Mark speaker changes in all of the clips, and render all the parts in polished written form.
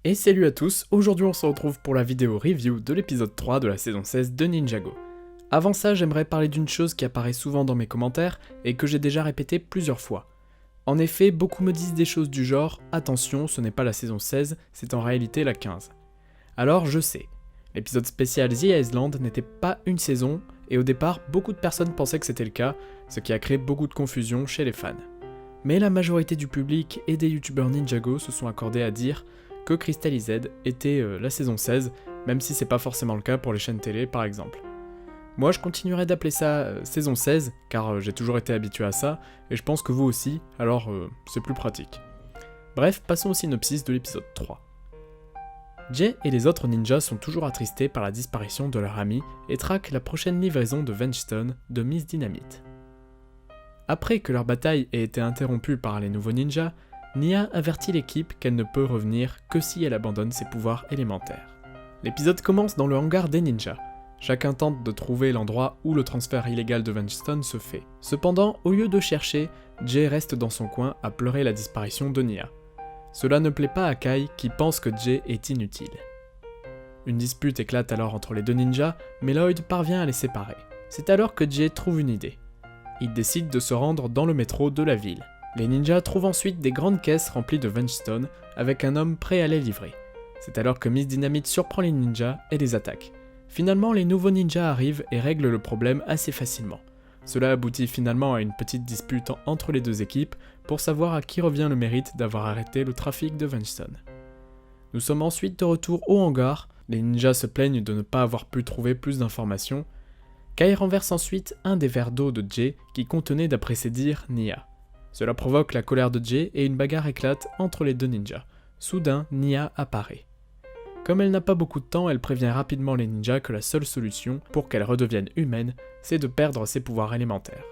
Speaker 1: Et salut à tous, aujourd'hui on se retrouve pour la vidéo review de l'épisode 3 de la saison 16 de Ninjago. Avant ça, j'aimerais parler d'une chose qui apparaît souvent dans mes commentaires et que j'ai déjà répété plusieurs fois. En effet, beaucoup me disent des choses du genre « Attention, ce n'est pas la saison 16, c'est en réalité la 15 ». Alors je sais, l'épisode spécial The Island n'était pas une saison, et au départ, beaucoup de personnes pensaient que c'était le cas, ce qui a créé beaucoup de confusion chez les fans. Mais la majorité du public et des youtubeurs Ninjago se sont accordés à dire que Crystal IZ était la saison 16, même si c'est pas forcément le cas pour les chaînes télé par exemple. Moi je continuerai d'appeler ça saison 16, car j'ai toujours été habitué à ça, et je pense que vous aussi, alors c'est plus pratique. Bref, passons au synopsis de l'épisode 3. Jay et les autres ninjas sont toujours attristés par la disparition de leur ami et traquent la prochaine livraison de Vengestone de Miss Dynamite. Après que leur bataille ait été interrompue par les nouveaux ninjas, Nya avertit l'équipe qu'elle ne peut revenir que si elle abandonne ses pouvoirs élémentaires. L'épisode commence dans le hangar des ninjas. Chacun tente de trouver l'endroit où le transfert illégal de Vengestone se fait. Cependant, au lieu de chercher, Jay reste dans son coin à pleurer la disparition de Nya. Cela ne plaît pas à Kai qui pense que Jay est inutile. Une dispute éclate alors entre les deux ninjas, mais Lloyd parvient à les séparer. C'est alors que Jay trouve une idée. Il décide de se rendre dans le métro de la ville. Les ninjas trouvent ensuite des grandes caisses remplies de Vengestone avec un homme prêt à les livrer. C'est alors que Miss Dynamite surprend les ninjas et les attaque. Finalement, les nouveaux ninjas arrivent et règlent le problème assez facilement. Cela aboutit finalement à une petite dispute entre les deux équipes pour savoir à qui revient le mérite d'avoir arrêté le trafic de Vengestone. Nous sommes ensuite de retour au hangar, les ninjas se plaignent de ne pas avoir pu trouver plus d'informations. Kai renverse ensuite un des verres d'eau de Jay qui contenait d'après ses dires Nya. Cela provoque la colère de Jay et une bagarre éclate entre les deux ninjas. Soudain, Nya apparaît. Comme elle n'a pas beaucoup de temps, elle prévient rapidement les ninjas que la seule solution pour qu'elle redevienne humaine, c'est de perdre ses pouvoirs élémentaires.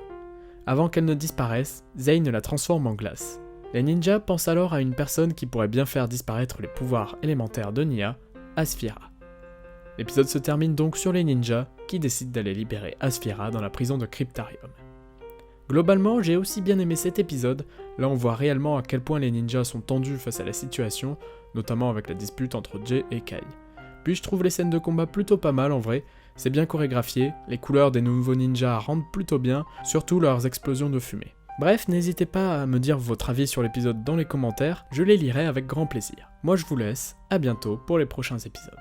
Speaker 1: Avant qu'elle ne disparaisse, Zane la transforme en glace. Les ninjas pensent alors à une personne qui pourrait bien faire disparaître les pouvoirs élémentaires de Nya, Asphira. L'épisode se termine donc sur les ninjas qui décident d'aller libérer Asphira dans la prison de Cryptarium. Globalement, j'ai aussi bien aimé cet épisode, là on voit réellement à quel point les ninjas sont tendus face à la situation, notamment avec la dispute entre Jay et Kai. Puis je trouve les scènes de combat plutôt pas mal en vrai, c'est bien chorégraphié, les couleurs des nouveaux ninjas rendent plutôt bien, surtout leurs explosions de fumée. Bref, n'hésitez pas à me dire votre avis sur l'épisode dans les commentaires, je les lirai avec grand plaisir. Moi je vous laisse, à bientôt pour les prochains épisodes.